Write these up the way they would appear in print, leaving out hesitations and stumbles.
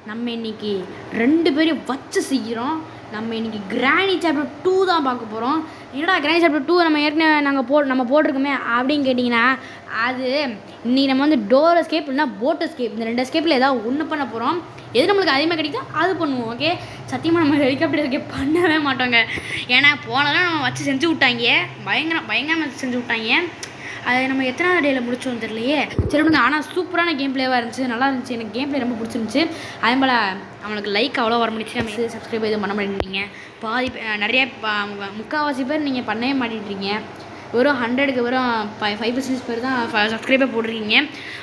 நம்ம இன்னைக்கு 2 பேரையும் வச்சு செய்கிறோம். நம்ம இன்னைக்கு கிராணி சாப்டர் 2 தான் பார்க்க போகிறோம். என்னடா கிராணி சாப்டர் 2 நம்ம ஏற்கனவே நம்ம போட்டிருக்கோமே அப்படின்னு கேட்டிங்கன்னா, அது இன்னைக்கு நம்ம வந்து டோர் எஸ்கேப் இல்லைனா போட் எஸ்கேப், இந்த 2 எஸ்கேப்பில் ஏதாவது ஒன்று பண்ண போகிறோம். எது நம்மளுக்கு அதிகமாக கிடைக்கும் அது பண்ணுவோம். ஓகே, சத்தியமாக நம்ம ஹெலிகாப்டர் எஸ்கேப் பண்ணவே மாட்டோங்க. ஏன்னா போனதான் நம்ம வச்சு செஞ்சு விட்டாங்க, பயங்கரமாக வச்சு செஞ்சு விட்டாங்க. அது நம்ம எத்தனாவது டேயில் முடிச்சோம் தெரியலையே. சரி விடுங்க. ஆனால் சூப்பரான கேம் பிளேவாக இருந்துச்சு, நல்லா இருந்துச்சு. எனக்கு கேம் பிளே ரொம்ப பிடிச்சிருந்துச்சு. அதே போல் அவங்களுக்கு லைக் அவ்வளோ வர முடிச்சு, நம்ம சப்ஸ்கிரைப் எதுவும் பண்ண மாட்டேங்கிறீங்க. நிறைய முக்கால்வாசி பேர் நீங்கள் பண்ணவே மாட்டேங்கிறீங்க. வெறும் 100க்கு வெறும் 5% பேர் தான் சப்ஸ்கிரைபே போடுறீங்க.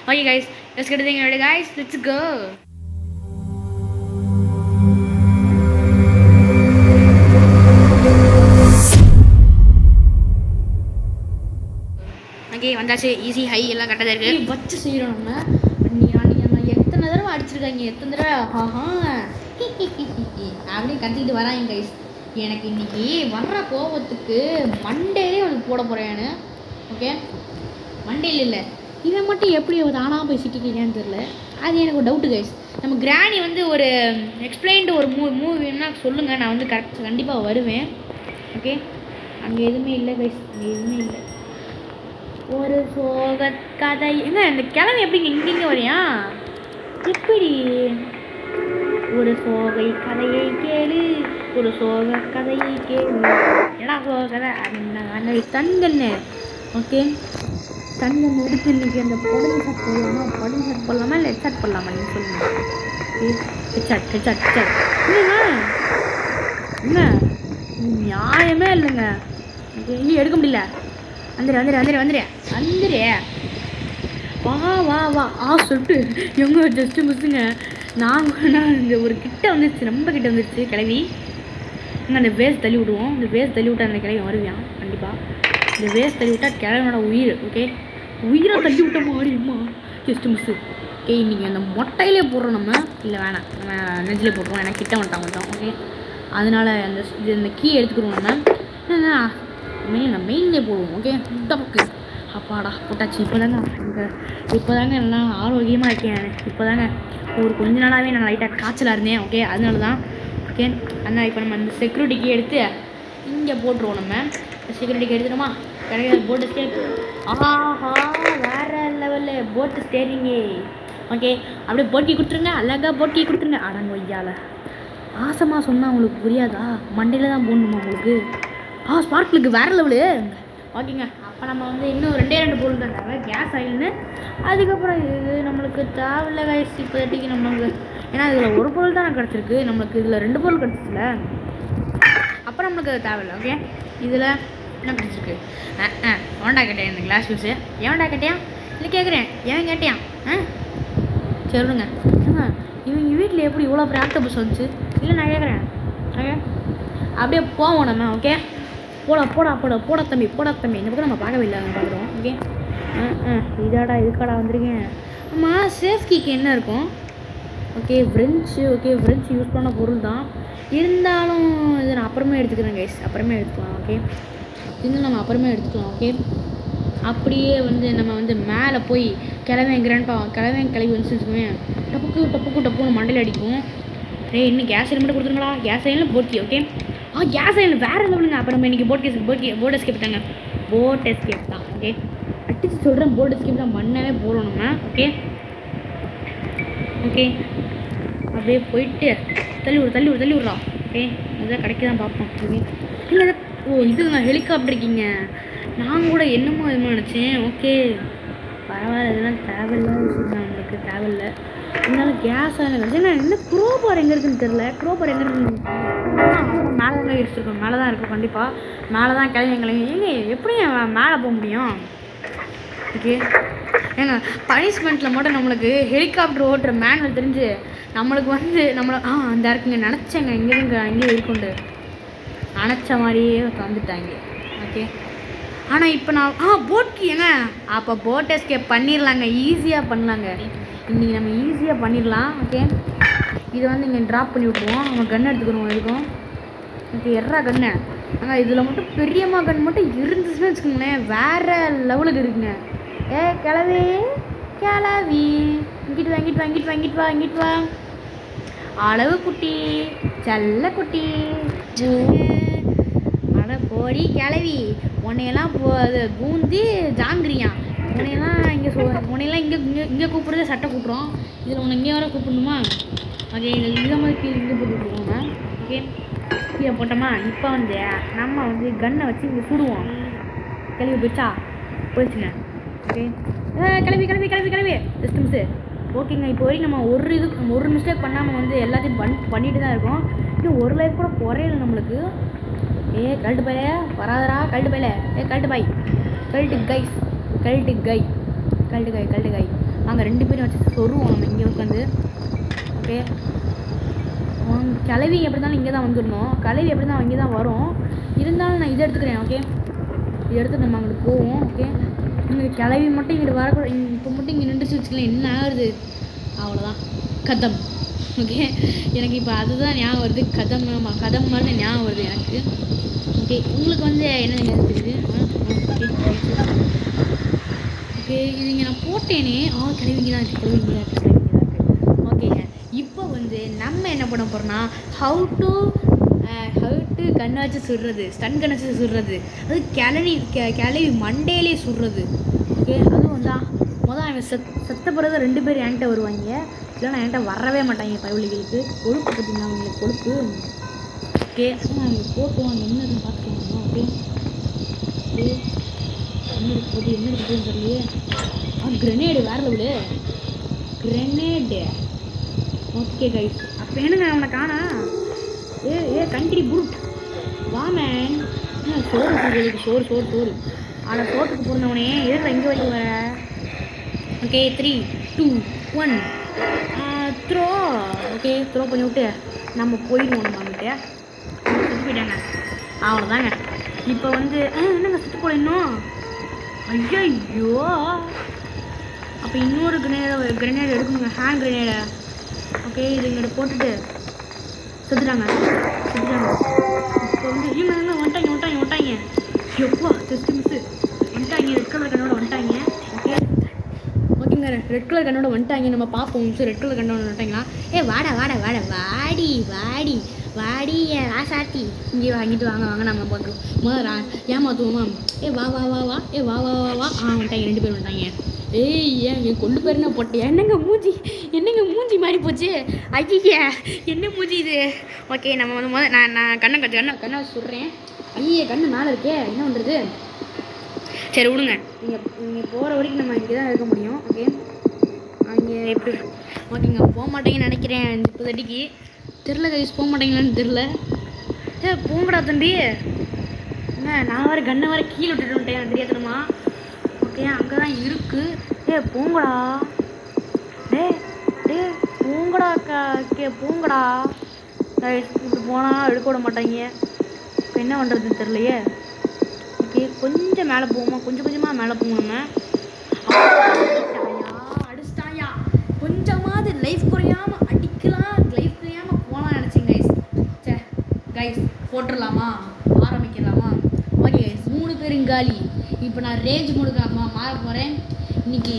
Okay guys, let's get thing ready guys, let's go. Okay, வந்தாச்சு. ஈஸி ஹை எல்லாம் கரெக்டாக இருக்குது. வச்சு செய்கிறோம். நம்ம எத்தனை தடவை அடிச்சிருக்காங்க, எத்தனை தடவை அப்படியே கத்திக்கிட்டு வராங்க கைஸ். எனக்கு இன்னைக்கு வர்ற கோபத்துக்கு மண்டேலே அவனுக்கு போட போகிறேன்னு. ஓகே, மண்டேல இல்லை, இவன் மட்டும் எப்படி தானாக போய் சிக்கிக்கலான்னு தெரில. அது எனக்கு ஒரு டவுட்டு கைஸ். நம்ம கிராணி வந்து ஒரு எக்ஸ்பிளைன்டு ஒரு மூவி வேணும்னா சொல்லுங்கள், நான் வந்து கண்டிப்பாக வருவேன். ஓகே, அங்கே எதுவுமே இல்லை கைஸ், அங்கே எதுவுமே இல்லை. ஒரு சோக கதை. என்ன இந்த கிழமை எப்படிங்க இங்கே வரையா? எப்படி? ஒரு சோகை கதையை கேளு, ஒரு சோக கதையை கேளு. ஏடா சோக கதை அப்படின்னா தன்கண்ணு. ஓகே, தன்கண்ணு எடுத்து இன்னைக்கு அந்த பொடனி ஷாட் போடலாமா, பொடனி ஷாட் போடலாமா இல்லை ஹெட்ஷாட் போடலாமா நீங்கள் சொல்லுங்கள். ஹெட்ஷாட் என்ன நியாயமே இல்லைங்க. இன்னும் எடுக்க முடியல. வந்துடு வா சொல்லிட்டு எங்க ஜஸ்ட்டு மிஸ்ஸுங்க. நான் இந்த ஒரு கிட்ட வந்துடுச்சு, ரொம்ப கிட்ட வந்துடுச்சு கிளவி. அந்த வேஸ்ட் தள்ளி விடுவோம். இந்த வேஸ்ட் தள்ளி விட்டா அந்த கிளவி வருவான் கண்டிப்பாக. இந்த வேஸ்ட் தள்ளி விட்டா கிழவனோட உயிர். ஓகே, உயிரை தள்ளி விட்ட மாறிடுமா, ஜஸ்ட்டு மிஸ்ஸு. ஓகே, இன்றைக்கி அந்த மொட்டையிலே போடுறோம். நம்ம இல்லை வேணாம், நம்ம நெஞ்சிலே போட்டுருவோம். ஏன்னா கிட்ட வந்துட்டான் மட்டும். ஓகே, அதனால் இந்த கீ எடுத்துக்கிறோம். நம்ம நான் மெயின்லேயே போடுவோம். ஓகே, டப்புக்கு அப்பாடா போட்டாச்சு. இப்போ தாங்க நல்லா ஆரோக்கியமாக இருக்கேன். இப்போ தாங்க ஒரு கொஞ்ச நாளாகவே நான் லைட்டாக காய்ச்சலாக இருந்தேன். ஓகே, அதனால தான். ஓகே, அதனால் இப்போ நம்ம அந்த செக்யூரிட்டிக்கு எடுத்து இங்கே போட்டுருவோம். நம்ம செக்யூரிட்டிக்கு எடுத்துட்டோமா, கிடையாது போட்டு ஸ்டேட். ஆஹா, வேறு லெவலில் போட்டு ஸ்டேரிங்க. ஓகே, அப்படியே போட்டி கொடுத்துருங்க, அழகாக போட்டி கொடுத்துருங்க. அடங்க ஒய்யால் ஆசமாக சொன்னால் உங்களுக்கு புரியாதா? மண்டையில் தான் போடணுமா உங்களுக்கு? ஸ்பார்க்லுக்கு வேறு லெவலு. ஓகேங்க, அப்போ நம்ம வந்து இன்னும் 2 பொருள் தான் தேவை, கேஸ் ஆயில்னு. அதுக்கப்புறம் இது நம்மளுக்கு தேவையில்லை கைஸ் இப்போதைக்கு நம்மளுக்கு. ஏன்னா இதில் ஒரு பொருள் தான் கிடச்சிருக்கு, நம்மளுக்கு இதில் 2 பொருள் கிடச்சிச்சில்ல, அப்புறம் நம்மளுக்கு அது தேவையில்லை. ஓகே, இதில் என்ன கிடச்சிருக்கு? எவன்டா கேட்டேன் இந்த கிளாஸ் பீஸு? எவன்டா கேட்டியா? இல்லை கேட்குறேன், எவன் கேட்டியான்? சரி விடுங்க. இவங்க வீட்டில் எப்படி இவ்வளோ பெரிய ஆக்டோபஸ் வந்துச்சு? இல்லை நான் கேட்குறேன். ஓகே, அப்படியே போவோம் நம்ம. ஓகே, போடா தம்பி. இந்த பக்கம் நம்ம பார்க்கவே இல்லை, அங்கே பார்க்குறோம். ஓகே, இதுக்காடா வந்திருக்கேன். ஆமாம், சேஃப்டிக்கு என்ன இருக்கும்? Okay, French. Okay, French use பண்ண பொருள் தான் இருந்தாலும் இதை நான் அப்புறமே எடுத்துக்கிறேன் கைஸ். அப்புறமே எடுத்துக்கலாம். ஓகே, இது நம்ம அப்புறமே எடுத்துக்கலாம். ஓகே, அப்படியே வந்து நம்ம வந்து மேலே போய் கிளவி வந்து வச்சுக்குவேன். டப்புன்னு மண்டையில் அடிக்கும். இன்னும் கேஸ் ஆயில் மட்டும் கொடுத்துருங்களா? கேஸ் ஆயிலும் போட்டி. ஓகே, கேஸ் ஆயில் வேறு லெவலுங்க. அப்போ நம்ம இன்றைக்கி போட் எஸ்கேப் தாங்க. போட் எஸ்கேப் தான். ஓகே, அடிச்சு சொல்கிறேன், போட் எஸ்கேப் தான் பண்ணவே போகிறோம் நம்ம. ஓகே, அப்படியே போயிட்டு தள்ளி விட்றோம். ஓகே, இதான் கிடைக்க தான் பார்ப்போம். ஓகே, இல்லை இதுங்க ஹெலிகாப்டர் இருக்கீங்க. நான் கூட என்னமோ நினச்சேன். ஓகே, பரவாயில்ல, இதெல்லாம் தேவையில்லை விஷயம் தான், நம்மளுக்கு தேவையில்லை. இருந்தாலும் கேஸ் ஆயில் கிடச்சி. என்ன க்ரோபார் எங்கே இருக்குதுன்னு தெரில. க்ரோபார் எங்கே இருக்குன்னு மேலே தான் வச்சுருக்கோம். மேலே தான் இருக்கும் கண்டிப்பாக. மேலே தான் கிளம்பி எப்படி மேலே போக முடியும்? ஓகே, ஏங்க பனிஷ்மெண்ட்டில் மட்டும் நம்மளுக்கு ஹெலிகாப்டர் ஓட்டுற மேனுவல் தெரிஞ்சு நம்மளுக்கு வந்து அந்த இருக்குங்க. நினச்சேங்க இங்கேயே இருக்குண்டு நினச்ச மாதிரியே வந்துட்டாங்க. ஓகே, ஆனால் இப்போ நான் போட்க்கு ஏங்க அப்போ போட் எஸ்கேப் பண்ணிடலாங்க, ஈஸியாக பண்ணலாங்க. இன்றைக்கி நம்ம ஈஸியாக பண்ணிடலாம். ஓகே, இதை வந்து இங்கே ட்ராப் பண்ணி விட்ருவோம். நம்ம கன் எடுத்துக்கணும் இருக்கும். ஓகே, கன்று. இதில் மட்டும் பெரியம்மா கன் மட்டும் இருந்துச்சுன்னு வச்சுக்கோங்களேன், வேறு லெவலுக்கு இருக்குங்க. கிளவி இங்கிட்டு வா. அளவு குட்டி செல்ல குட்டி அட போடி கிளவி உன்னையெல்லாம் பூந்தி ஜாங்கிரியா உன்னையெல்லாம் இங்கே இங்கே இங்கே கூப்பிட்றதே சட்டை கூப்பிட்றோம். இதில் உன்னை இங்கே வர கூப்பிடணுமா? ஓகே இந்த மாதிரி கீழே இங்கே போட்டுருவோங்க. ஓகே கீழே போட்டோமா? இப்போ வந்து நம்ம வந்து கன்னை வச்சு இங்கே சுடுவோம். கிளவி போயிடுச்சா? போயிடுச்சுங்க. ஓகே கிளவி கிளவி கிளவி கிளவி ஜஸ்ட் மிஸ்ஸு. ஓகேங்க இப்போ வரைக்கும் நம்ம ஒரு மிஸ்டேக் பண்ணாமல் வந்து எல்லாத்தையும் பண்ணிட்டு தான் இருக்கோம். இன்னும் ஒரு லைஃப் கூட குறையல நம்மளுக்கு. கல்ட்டு பையில வராதரா கல்ட்டு பையில கல்ட்டு பாய் கல்ட்டு கைஸ் கல்ட்டு கை நாங்கள் 2 பேரும் வச்சு சொருவோம் நம்ம இங்கே உட்காந்து. ஓகே கிளவி எப்படி இருந்தாலும் இங்கே தான் வந்துடணும். கிளவி எப்படி தான் இங்கே தான் வரும். இருந்தாலும் நான் இதை எடுத்துக்கிறேன். ஓகே இதை எடுத்து நம்ம அங்கிட்டு போவோம். ஓகே இங்கே கிளவி மட்டும் இங்கிட்டு வரக்கூடாது. இப்போ மட்டும் இங்கே நின்றுச்சு வச்சுக்கலாம். என்ன ஆகுது? அவ்வளோதான் கதம். ஓகே எனக்கு இப்போ அதுதான் ஞாபகம் வருது. கதம் மாதிரி ஞாபகம் வருது எனக்கு. ஓகே உங்களுக்கு வந்து என்ன ஞாபகம் தெரியுது? ஓகே இது இங்கே நான் போட்டேனே. கிளவிங்க தான் இருக்குது. ஓகேங்க இப்போ வந்து நம்ம என்ன பண்ண போகிறோம்னா ஹவு டு கண்ணை வச்சு சுடுறது, ஸ்டன் கண்ணை வச்சு சுடுறது. அது கிளவி மண்டேலே சுடுறது. ஓகே அதுவும் தான் அவன் செத்த பிறகு 2 பேர் என்கிட்ட வருவாங்க. இல்லைன்னா என்கிட்ட வரவே மாட்டாங்க. பயவழிகளுக்கு கொழுப்பு பார்த்தீங்கன்னா அவங்களுக்கு கொழுப்பு. ஓகே அவங்க போட்டுவாங்க. என்னன்னு பார்த்துக்கோங்க. ஓகே என்ன இருக்குதுன்னு தெரியலையே. கிரெனேடு வேற லெவலு கிரெனேடு. ஓகே கைஸ் அப்போ என்னங்க அவனை காணா? கண்ட்ரி புருட் வா மேன். சோறு ஆனால் சோற்றுக்கு போகிறவனே எதில் இங்கே வரைக்கும் வர. Okay 3 2 1 throw. ஓகே த்ரோ பண்ணி விட்டு நம்ம போயிடுவோம். நம்ம வந்துட்டு சுற்றி போயிட்டாங்க. அவ்வளோதாங்க. இப்போ வந்து என்னங்க சுற்றி போல இன்னும். ஐயோ அப்போ இன்னொரு கிரனேடு எடுக்கணுங்க. ஹேண்ட் கிரனேடை. ஓகே இது இங்கிட்ட போட்டுட்டு செத்துட்டாங்க. இப்போ வந்து இவங்க வந்துட்டாங்க. எப்பா ஜஸ்ட் மிஸ்ஸு வந்துட்டாங்க. ரெட் கலர் கண்ணோட வந்துட்டாங்க. ஓகேங்க ரெட் கலர் கண்ணோட வந்துட்டாங்க. நம்ம பார்ப்போம். ரெட் கலர் கண்ணோட வந்துட்டாங்களா? வாடி ராசாத்தி இங்கே வாங்கிட்டு வாங்க நம்ம பார்க்குறோம். முதல்ல ஏமாத்துவோமா? வா வந்துட்டாங்க. 2 பேர் வந்துட்டாங்க. ஏன் கொண்டு பேர் என்ன போட்டேன்? என்னங்க மூஞ்சி மாறி போச்சு. ஐயா என்ன மூஞ்சி இது? ஓகே நம்ம வந்து நான் கண்ணை சுடுறேன். கண்ணு மேலே இருக்கே என்ன பண்ணுறது? சரி விடுங்க. நீங்கள் போகிற வரைக்கும் நம்ம இங்கே தான் இருக்க முடியும். ஓகே அங்கே எப்படி? ஓகேங்க போக மாட்டேங்கன்னு நினைக்கிறேன். இப்போதைக்கு தெரில கைஸ். போக மாட்டேங்களான்னு தெரில. போங்கடா தம்பி. நான் வேறு கண்ணை வேறு கீழே விட்டுட்டு வந்துட்டேன். தெரியாதனமா. ஓகே அங்கே தான் இருக்குது. போங்கடா போங்கடா. இப்படி போனால் எடுக்க விட மாட்டாங்க. இப்போ என்ன பண்ணுறதுன்னு தெரியலையே. ஓகே கொஞ்சம் மேலே போவோமா? கொஞ்சமாக மேலே போவோம். அடிச்சிட்டாயா கொஞ்சமாவது லைஃப் குறையாமல் அடிக்கலாம். லைஃப் குறையாமல் போகலான்னு நினச்சேன் கைஸ். போட்டுடலாமா? ஆரம்பிக்கலாமா? ஓகே கைஸ் 3 பேரும் காலி. இப்போ நான் ரேஞ்ச் மோடுக்கு மாற போகிறேன். இன்னைக்கு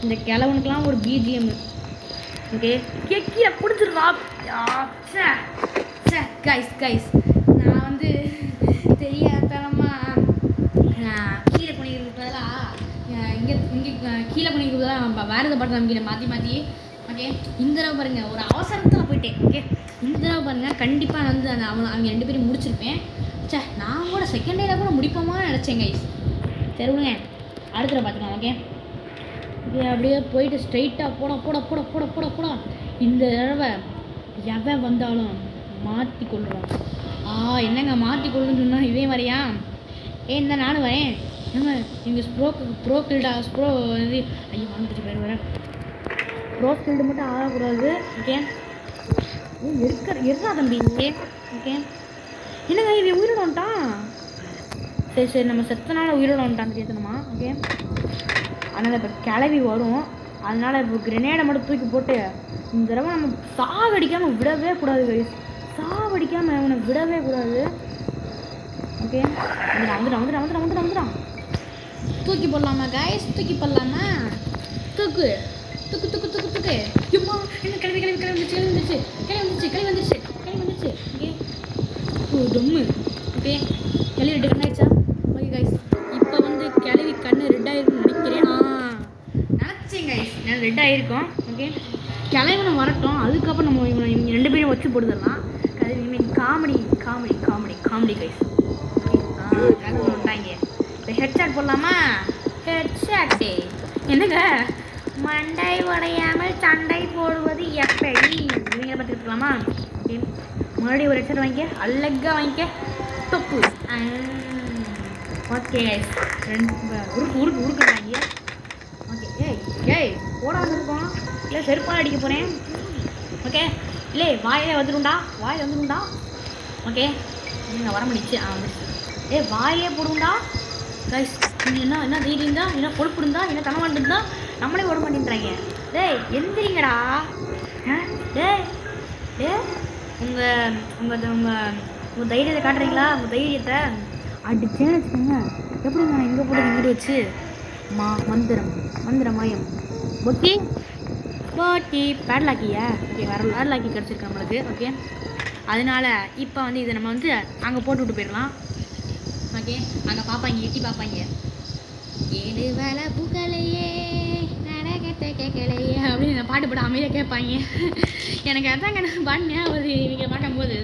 இந்த கிழவனுக்கெல்லாம் ஒரு பிஜிஎம். ஓகே கீழே பிடிச்சிருவா. கைஸ் நான் வந்து தெரியாதனமா கீழே குனிக்கிறதுக்கு பதிலாக இங்கே கீழே குனிக்கிறதுக்கு பதிலாக வேறு எதை பாட்டு நம்பிக்கிறேன் மாற்றி. ஓகே இந்த தடவை பாருங்கள் ஒரு அவசரத்தில் போயிட்டேன். ஓகே இந்த தடவை பாருங்கள் கண்டிப்பாக வந்து அவங்க 2 பேரும் முடிச்சிருப்பேன். நான் கூட செகண்ட் டேல கூட முடிப்போமா நினச்சேன் கைஸ். சரி விடுங்க அடுத்த தடவை பார்த்துக்கலாம். ஓகே அப்படியே போயிட்டு ஸ்ட்ரைட்டாக போட இந்த தடவை எவன் வந்தாலும் மாற்றி கொள்ளுறான். என்னங்க மாற்றி கொள்ளுன்னு சொன்னால் இதே மாதிரியா? இந்த நானும் வரேன். எங்கள் ப்ரோ இது ஐயோ வந்துட்டு பேர் வரேன். ப்ரோ ஸ்கில்டு மட்டும் ஆகக்கூடாது. ஓகே இருக்கா தம்பி. ஓகே என்னங்க இவன் உயிரோட வந்துட்டான். சரி நம்ம செத்தனால உயிரோட வந்துட்டான் தெரியுதுமா. ஓகே அதனால் இப்போ கிளவி வரும். அதனால் இப்போ கிரெனேடை மட்டும் தூக்கி போட்டு இந்த தடவை நம்ம சாவடிக்காமல் விடவே கூடாது கைஸ். சாவடிக்காமல் அவனை விடவே கூடாது. ஓகே வந்துடான். தூக்கி போடலாமா கைஸ்? தூக்கி போடலாமா? தூக்கு எம்மா என்ன கிளம்பி வந்துச்சு. ஓகே டொம்மு. ஓகே கிளவி ரெட்டு கண் ஆயிடுச்சா? ஓகே கைஸ் இப்போ வந்து கிளவி கண்ணு ரெட் ஆயிருக்குன்னு நினைக்கிறேன். நினச்சேன் கைஸ் நான் ரெட் ஆகிருக்கோம். ஓகே கிளவின வரட்டும், அதுக்கப்புறம் நம்ம இவங்க 2 பேரும் வச்சு போடுதலாம். Comedy guys. கிளவி வந்துட்டாங்க. இப்போ ஹெட்ஷாட் போடலாமா? ஹெட்ஷாட்டு என்னங்க மண்டை உடையாமல் சண்டை போடுவது எப்படி? இவங்களை பார்த்துக்கலாமா? ஓகே மறுபடியும் ஒரு ஹெட்ஷாட் வாங்கிக்க, அழகா வாங்கிக்க. தொப்பு. Okay guys உருக்குறாங்க. ஓகே ஏய் போட வந்துருக்கோம். இல்லை செருப்பால் அடிக்க போகிறேன். ஓகே இல்லை வாயிலே வந்துடும்டா. ஓகே நீங்கள் வர முடிச்சு. வந்துடுச்சு. வாயிலே போடுண்டா கைஸ். என்ன தைரியம் தான், என்ன பொறுப்பு இருந்தா, என்ன தனவாண்டு இருந்தா நம்மளே ஓட மாட்டேன்றாங்க. எந்திரிங்கடா. உங்கள் தைரியத்தை காட்டுறீங்களா? உங்கள் தைரியத்தை அடிச்சேன்னு வச்சுக்கோங்க. எப்படி நான் எங்கே போட்டு இங்கிட்டு வச்சு மந்திர மாயம் பொட்டி பேட்லாக்கியா? ஓகே வேறு பேட்லாக்கி கிடச்சிருக்கு நம்மளுக்கு. ஓகே அதனால் இப்போ வந்து இதை நம்ம வந்து அங்கே போட்டு விட்டு போயிடலாம். ஓகே அங்கே பார்ப்பாங்க, எட்டி பார்ப்பாங்க. ஏழு வேலை புகழையே நடக்கத்தை கேட்கலையே அப்படின்னு பாட்டு போட அமைதியாக கேட்பாங்க. எனக்கு அதாங்க நான் பாடினேன். ஒரு இவங்க பார்க்கும்போது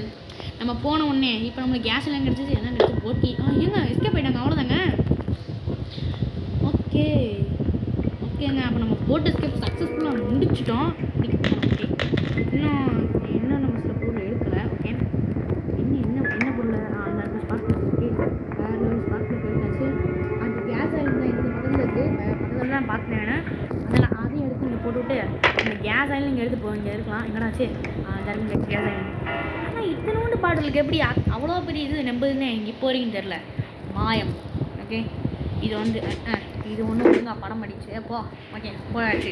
நம்ம போன உடனே இப்போ நம்மளுக்கு கேஸ் எல்லாம் கிடச்சிச்சு, எல்லாம் கிடச்சி போட்டி. ஏங்க எஸ்கேப் போயிட்டாங்க, அவ்வளோதாங்க. ஓகேங்க அப்போ நம்ம போட்டு எஸ்கேப் சக்ஸஸ்ஃபுல்லாக முடிச்சிட்டோம். ஓகே இன்னும் நம்ம சில பொருள் எடுக்கலை. ஓகே என்ன பொருள்? அந்த ஸ்பார்க். ஓகே வேறு ஸ்பார்க் எடுத்தாச்சு. அந்த கேஸ் ஆயில் தான் இந்த பக்கத்தில் இருக்குது. பக்கத்தில் தான் பார்த்தேன். அதெல்லாம் அதையும் எடுத்து இங்கே போட்டுவிட்டு இந்த கேஸ் ஆயில் நீங்கள் எடுத்து இங்கே இருக்கலாம். என்னடாச்சு அந்த கேஸ் ஆயில். ஆனால் இத்தனோண்டு பாடலுக்கு எப்படி அவ்வளோ பெரிய இது நம்புதுன்னு எனக்கு இப்போ வரைக்கும் தெரில. மாயம். ஓகே இது வந்து இது ஒன்று ஒழுங்கா படம் அடிச்சு போ. ஓகே போயாச்சு.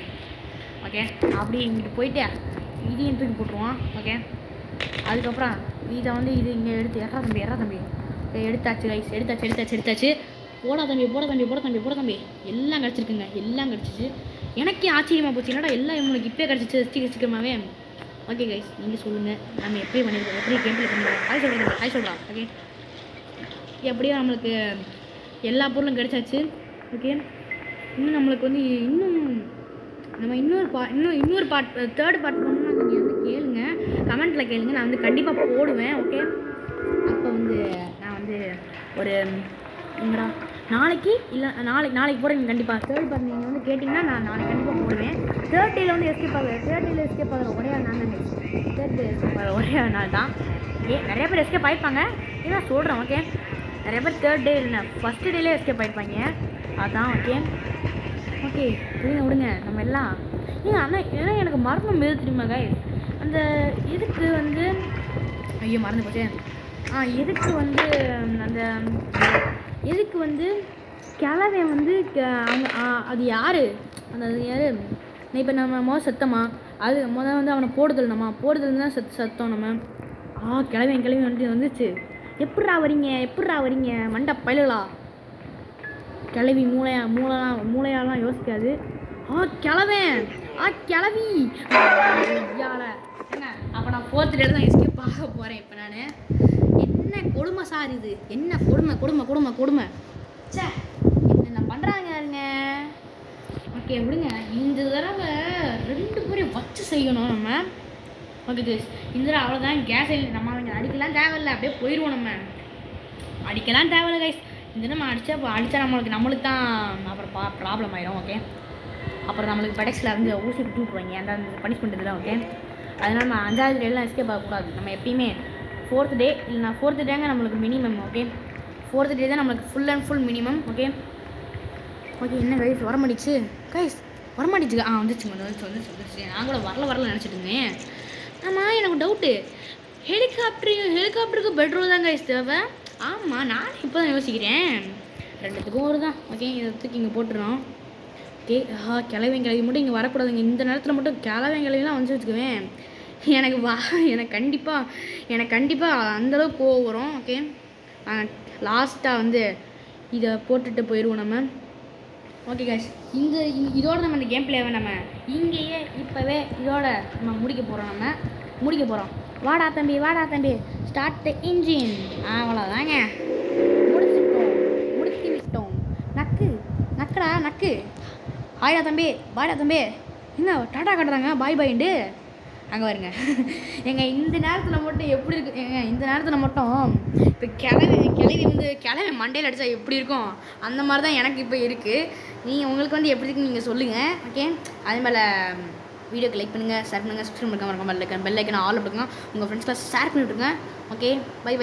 ஓகே அப்படி இங்கிட்டு போயிட்டு இதையும் தூக்கி போட்டுருவோம். ஓகே அதுக்கப்புறம் இதை வந்து இது இங்கே எடுத்து எறா தம்பி எடுத்தாச்சு கைஸ். எடுத்தாச்சு. போடா தம்பி எல்லாம் கிடச்சிருக்குங்க. எல்லாம் கிடச்சிச்சு. எனக்கே ஆச்சரியமாக போச்சு. என்னடா எல்லாம் இவங்களுக்கு இப்போ கிடச்சிச்சு சீக்கிரமாகவே. ஓகே கைஸ் நீங்கள் சொல்லுங்கள் நம்ம எப்படி பண்ணியிருக்கோம், எப்படி கேம் ப்ளே பண்ணியிருக்கோம். ஹாய் சொல்கிறான். ஓகே எப்படியோ நம்மளுக்கு எல்லா பொருளும் கிடச்சாச்சு. ஓகே இன்னும் நம்மளுக்கு வந்து நம்ம இன்னொரு பார்ட் தேர்ட் பார்ட் பண்ணணும்னா நீங்கள் வந்து கேளுங்க, கமெண்ட்டில் கேளுங்க. நான் வந்து கண்டிப்பாக போடுவேன். ஓகே அப்போ வந்து நான் வந்து ஒரு எங்கடா நாளைக்கு நாளைக்கு போடுறேன் கண்டிப்பாக. தேர்ட் பார்ட் நீங்கள் வந்து கேட்டிங்கன்னா நான் நாளைக்கு கண்டிப்பாக போடுவேன். தேர்ட் டேயில் வந்து எஸ்கேப் ஆகிற ஒரே நாள் தான். தேர்ட் டே எஸ்கேப் ஆகிற ஒரே நாள் தான். ஓகே நிறைய பேர் எஸ்கேப் ஆகிப்பாங்க. ஏன்னா சொல்கிறேன். ஓகே நிறைய பேர் தேர்ட் டே இல்லை ஃபஸ்ட்டு டேலே எஸ்கேப் ஆகிப்பாங்க. அதான் ஓகே விடுங்க நம்ம எல்லாம். ஆனால் ஏன்னா எனக்கு மரணம் எது தெரியுமா கைஸ்? அந்த இதுக்கு வந்து ஐயோ மறந்து போச்சே. எதுக்கு வந்து அந்த எதுக்கு வந்து கிழவை வந்து அவங்க அது யார் இப்போ நம்ம செத்தமா அது வந்து அவனை போடுதல் தான் செத்தோம் நம்ம. கிழவி வந்துச்சு. எப்பட்றா வரீங்க மண்டை பயலுகளா? கிழவி மூளையாலாம் யோசிக்காது. கிழவி அப்போ நான் 4th டே தான் எஸ்கேப் ஆக போகிறேன். இப்போ நான் என்ன கொடுமை சார் இது? என்ன கொடுமை சே என்ன பண்ணுறாங்க? ஓகே விடுங்க. இந்த தடவை 2 பேரையும் வச்சு செய்யணும் நம்ம. ஓகே கைஸ் இந்த தடவை அவ்வளோதான். கேஸ் நம்ம அவங்க அடிக்கலாம் தேவையில்லை, அப்படியே போயிடுவோம். நம்ம அடிக்கலாம் தேவையில்லை கைஸ். இந்த நம்ம அடித்தா நம்மளுக்கு தான் அப்புறம் ப்ராப்ளம் ஆயிடும். ஓகே அப்புறம் நம்மளுக்கு பெடெக்ஸில் வந்து ஊசி விட்டுருவாங்க. அந்த பனிஷ்மெண்ட் இதெல்லாம். ஓகே அதனால் நம்ம 5வது டேலாம் எஸ்கேப் ஆகக்கூடாது. நம்ம எப்பயுமே 4th டே இல்லைனா 4th டேங்க நம்மளுக்கு மினிமம். ஓகே 4th டே தான் நம்மளுக்கு full and full minimum. Okay என்ன கைஸ் வரமாடிச்சு வந்துச்சு. நான் கூட வரல நினச்சிட்டு இருந்தேன். ஆமாம் எனக்கு டவுட்டு, ஹெலிகாப்டருக்கு பெட்ரோல் தான் கைஸ் தேவை. ஆமாம் நானும் இப்போ தான் யோசிக்கிறேன். 2த்துக்கும் ஒரு தான். ஓகே இதை தூக்கி இங்கே போட்டுறோம். ஓகே. கிளவி மட்டும் இங்கே வரக்கூடாதுங்க. இந்த நேரத்தில் மட்டும் கிளவிலாம் வந்து வச்சுக்குவேன், எனக்கு கண்டிப்பாக அந்தளவுக்கு கோவம் வரும். ஓகே, லாஸ்ட்டாக வந்து இதை போட்டுட்டு போயிடுவோம் நம்ம. ஓகே கைஸ், இதோட நம்ம இந்த கேம் பிளேவை நம்ம இங்கேயே இப்போவே இதோட நம்ம முடிக்க போகிறோம். வாடா தம்பி ஸ்டார்ட் த இன்ஜின். அவ்வளோதாங்க, முடித்து விட்டோம். நக்கு. பாய்டா தம்பி என்ன டாட்டா காட்டுறாங்க, பாய்ண்டு அங்கே வருங்க. இந்த நேரத்தில் மட்டும் எப்படி இருக்கு இந்த நேரத்தில் மட்டும் இப்போ கிளவி வந்து மண்டையில் அடித்தா எப்படி இருக்கும், அந்த மாதிரி தான் எனக்கு இப்போ இருக்குது. உங்களுக்கு வந்து எப்படி இருக்குன்னு நீங்கள் சொல்லுங்கள். ஓகே, அதே மேலே வீடியோக்கு லைக் பண்ணுங்கள், ஷேர் பண்ணுங்கள், சப்ஸ்கிரைப் பண்ணுங்கள், மறக்காம பெல் ஐக்கன் ஆல் பண்ணுங்க, உங்கள் ஃப்ரெண்ட்ஸ்லாம் ஷேர் பண்ணி விட்டுருங்க. Okay, by.